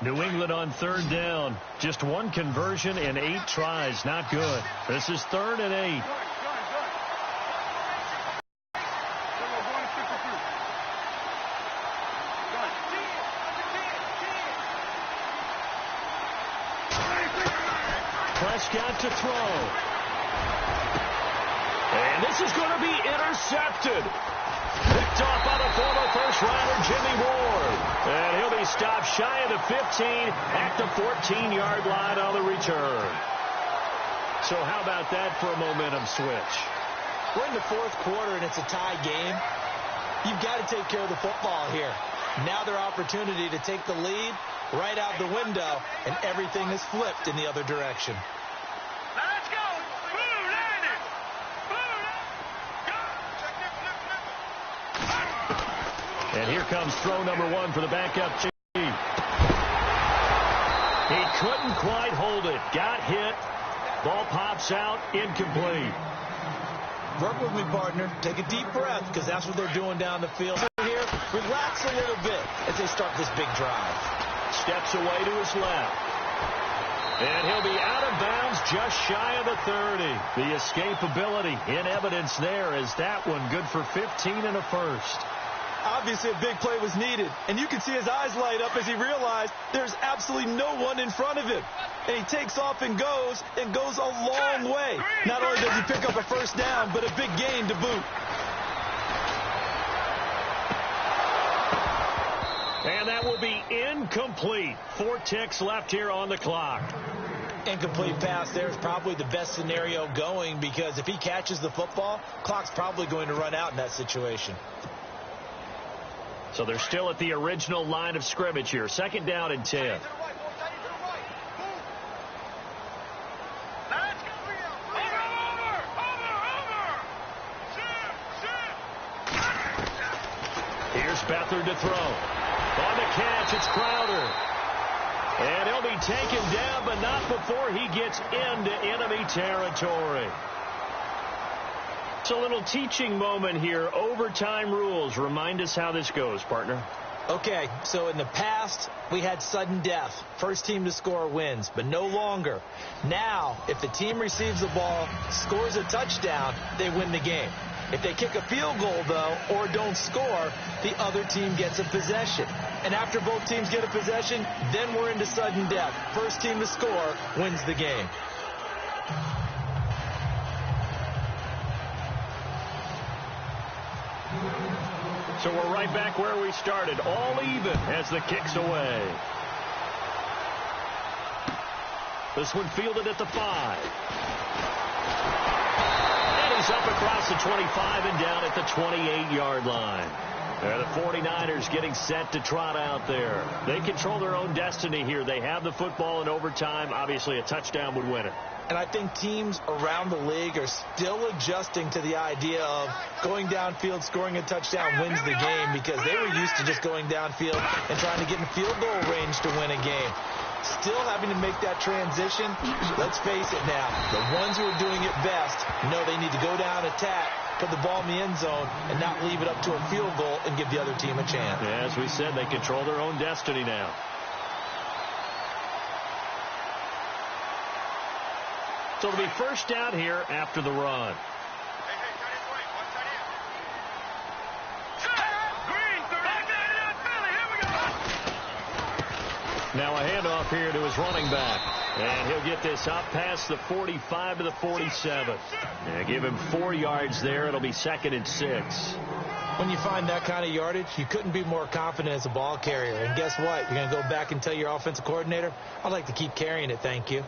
New England on 3rd down. Just 1 conversion in 8 tries. Not good. This is 3rd and 8. Prescott to throw. And this is going to be intercepted. Picked off by the former first-rounder Jimmy Ward. And he'll be stopped shy of the 15 at the 14-yard line on the return. So how about that for a momentum switch? We're in the 4th quarter, and it's a tie game. You've got to take care of the football here. Now their opportunity to take the lead right out the window, and everything is flipped in the other direction. Let's go! And here comes throw number 1 for the backup team. He couldn't quite hold it. Got hit. Ball pops out. Incomplete. Work with me, partner. Take a deep breath, because that's what they're doing down the field here. Relax a little bit as they start this big drive. Steps away to his left. And he'll be out of bounds just shy of the 30. The escapability in evidence there is that one good for 15 and a first. Obviously, a big play was needed, and you can see his eyes light up as he realized there's absolutely no one in front of him. And he takes off and goes a long way. Not only does he pick up a first down, but a big gain to boot. And that will be incomplete. 4 ticks left here on the clock. Incomplete pass there is probably the best scenario going, because if he catches the football, clock's probably going to run out in that situation. So they're still at the original line of scrimmage here. 2nd down and 10. Here's Beathard to throw. On the catch, it's Crowder. And he'll be taken down, but not before he gets into enemy territory. It's a little teaching moment here. Overtime rules. Remind us how this goes, partner. Okay, so in the past, we had sudden death. First team to score wins, but no longer. Now, if the team receives the ball, scores a touchdown, they win the game. If they kick a field goal, though, or don't score, the other team gets a possession. And after both teams get a possession, then we're into sudden death. First team to score wins the game. So we're right back where we started, all even as the kick's away. This one fielded at the 5. And he's up across the 25 and down at the 28-yard line. The 49ers getting set to trot out there. They control their own destiny here. They have the football in overtime. Obviously, a touchdown would win it. And I think teams around the league are still adjusting to the idea of going downfield, scoring a touchdown wins the game, because they were used to just going downfield and trying to get in field goal range to win a game. Still having to make that transition. Let's face it now, the ones who are doing it best know they need to go down, attack, put the ball in the end zone, and not leave it up to a field goal and give the other team a chance. Yeah, as we said, they control their own destiny now. So it'll be first down here after the run. Now a handoff here to his running back. And he'll get this up past the 45 to the 47. And give him 4 yards there. It'll be 2nd and 6. When you find that kind of yardage, you couldn't be more confident as a ball carrier. And guess what? You're going to go back and tell your offensive coordinator, I'd like to keep carrying it, thank you.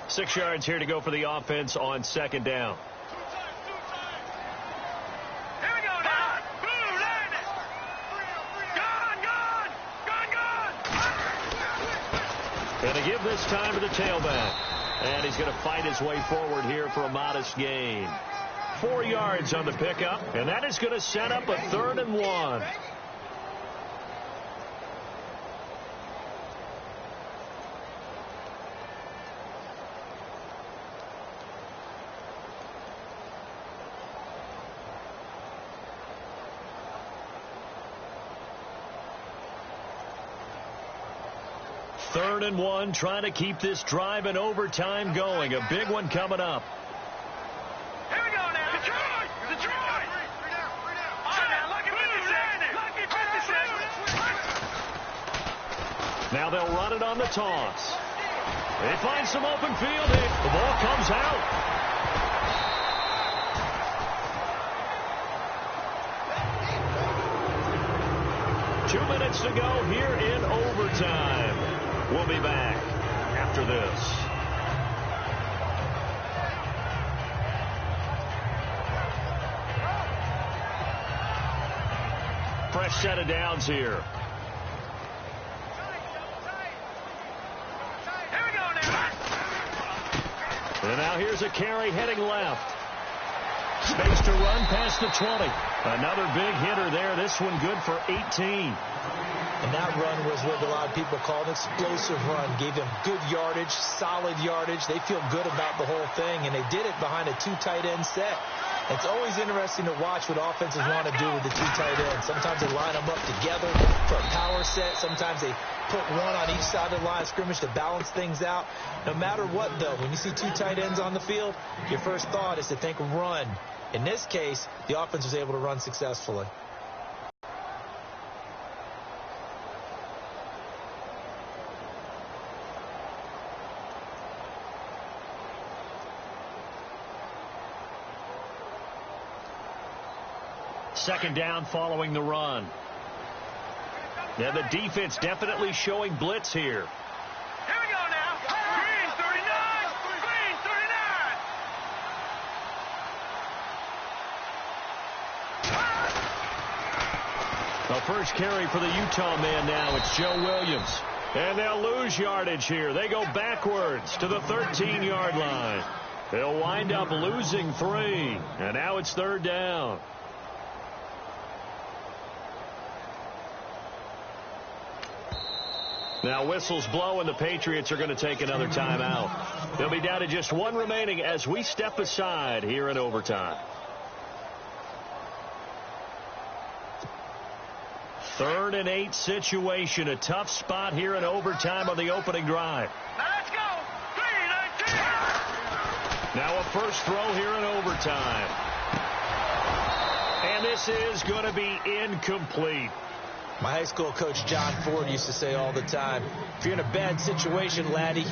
Six yards here to go for the offense on 2nd down. Here we go now. Boom, land it. Gone. And to give this time to the tailback. And he's going to fight his way forward here for a modest gain. 4 yards on the pickup. And that is going to set up a 3rd and 1. Third and 1, trying to keep this drive in overtime going. A big one coming up. Here we go now. Detroit. Detroit. Three down. All right, now, lucky 50 seconds. Now they'll run it on the toss. They find some open field. The ball comes out. Two minutes to go here in overtime. We'll be back after this. Fresh set of downs here. Here we go now. And now here's a carry heading left. Space to run past the 20. Another big hitter there. This one good for 18. And that run was what a lot of people call an explosive run. Gave them good yardage, solid yardage. They feel good about the whole thing, and they did it behind a 2 tight end set. It's always interesting to watch what offenses want to do with the 2 tight ends. Sometimes they line them up together for a power set. Sometimes they put one on each side of the line of scrimmage to balance things out. No matter what, though, when you see 2 tight ends on the field, your first thought is to think run. In this case, the offense was able to run successfully. Second down following the run. Now the defense definitely showing blitz here. Here we go now. Green 39. Green 39. The first carry for the Utah man now. It's Joe Williams. And they'll lose yardage here. They go backwards to the 13-yard line. They'll wind up losing 3. And now it's 3rd down. Now whistles blow, and the Patriots are going to take another timeout. They'll be down to just 1 remaining as we step aside here in overtime. 3rd and 8 situation. A tough spot here in overtime on the opening drive. Now let's go. 3-19. Now a first throw here in overtime. And this is going to be incomplete. My high school coach, John Ford, used to say all the time, if you're in a bad situation, laddie,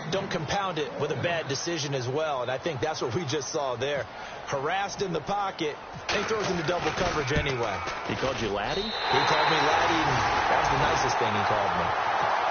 don't compound it with a bad decision as well. And I think that's what we just saw there. Harassed in the pocket, and he throws into double coverage anyway. He called you laddie? He called me laddie, and that was the nicest thing he called me.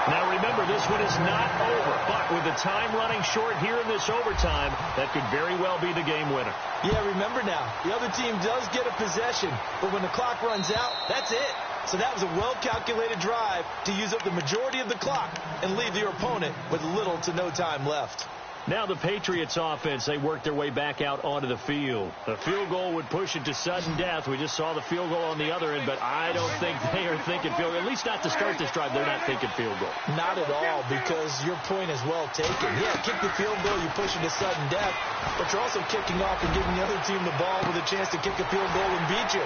Now remember, this one is not over, but with the time running short here in this overtime, that could very well be the game winner. Yeah, remember now, the other team does get a possession, but when the clock runs out, that's it. So that was a well-calculated drive to use up the majority of the clock and leave your opponent with little to no time left. Now the Patriots offense, they work their way back out onto the field. The field goal would push it to sudden death. We just saw the field goal on the other end, but I don't think they are thinking field goal. At least not to start this drive, they're not thinking field goal. Not at all, because your point is well taken. Yeah, kick the field goal, you push it to sudden death, but you're also kicking off and giving the other team the ball with a chance to kick a field goal and beat you.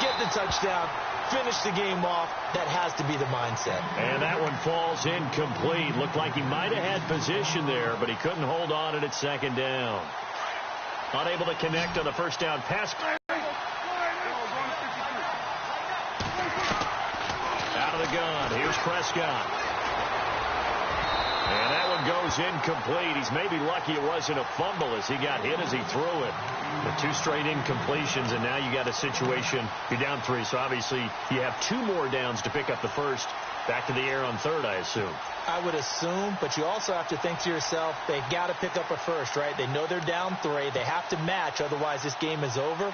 Get the touchdown. Finish the game off. That has to be the mindset. And that one falls incomplete. Looked like he might have had position there, but he couldn't hold on at second down. Unable to connect on the first down pass. Out of the gun. Here's Prescott. And that one goes incomplete. He's maybe lucky it wasn't a fumble as he got hit as he threw it. The 2 straight incompletions, and now you got a situation. You're down 3, so obviously you have 2 more downs to pick up the first. Back to the air on third, I assume. I would assume, but you also have to think to yourself, they got to pick up a first, right? They know they're down 3. They have to match, otherwise this game is over.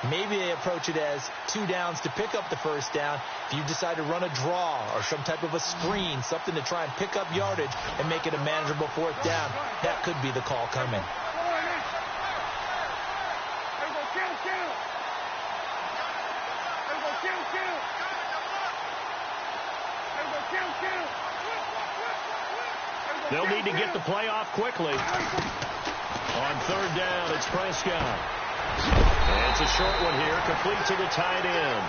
Maybe they approach it as 2 downs to pick up the first down. If you decide to run a draw or some type of a screen, something to try and pick up yardage and make it a manageable 4th down, that could be the call coming. They'll need to get the play off quickly. On third down, it's Prescott. And it's a short one here, complete to the tight end.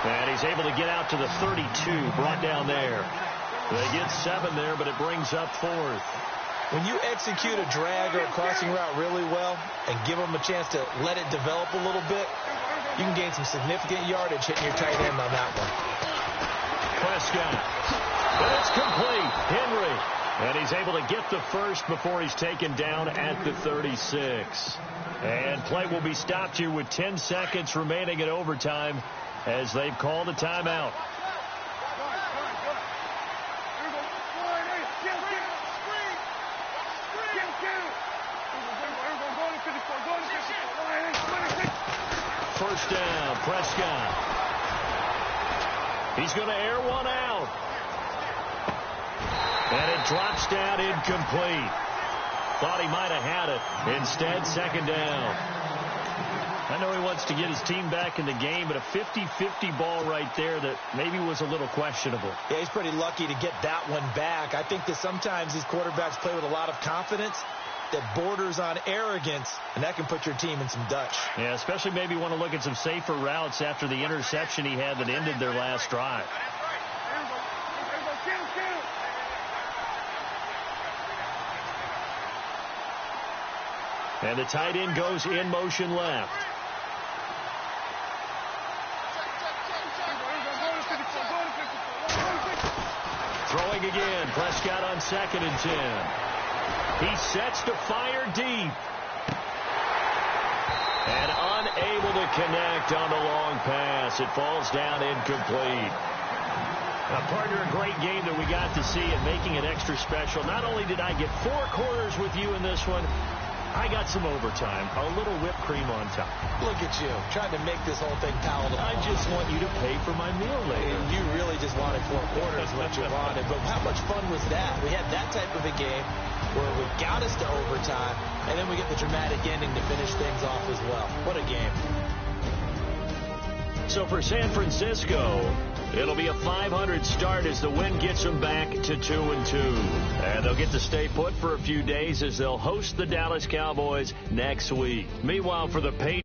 And he's able to get out to the 32, brought down there. They get 7 there, but it brings up 4th. When you execute a drag or a crossing route really well and give them a chance to let it develop a little bit, you can gain some significant yardage hitting your tight end on that one. Prescott. But it's complete. Henry. And he's able to get the first before he's taken down at the 36. And play will be stopped here with 10 seconds remaining in overtime as they've called a timeout. First down, Prescott. He's going to air one out. And it drops down incomplete. Thought he might have had it. Instead, second down. I know he wants to get his team back in the game, but a 50-50 ball right there that maybe was a little questionable. Yeah, he's pretty lucky to get that one back. I think that sometimes these quarterbacks play with a lot of confidence that borders on arrogance, and that can put your team in some Dutch. Yeah, especially maybe want to look at some safer routes after the interception he had that ended their last drive. And the tight end goes in motion left. Throwing again. Prescott on 2nd and 10. He sets to fire deep. And unable to connect on the long pass. It falls down incomplete. Now, partner, a great game that we got to see and making it extra special. Not only did I get 4 quarters with you in this one, I got some overtime, a little whipped cream on top. Look at you, trying to make this whole thing palatable. I just want you to pay for my meal later. You really just wanted 4 quarters, what you wanted. But how much fun was that? We had that type of a game where we got us to overtime, and then we get the dramatic ending to finish things off as well. What a game. So for San Francisco, it'll be a 500 start as the win gets them back to 2-2. And they'll get to stay put for a few days as they'll host the Dallas Cowboys next week. Meanwhile, for the Patriots,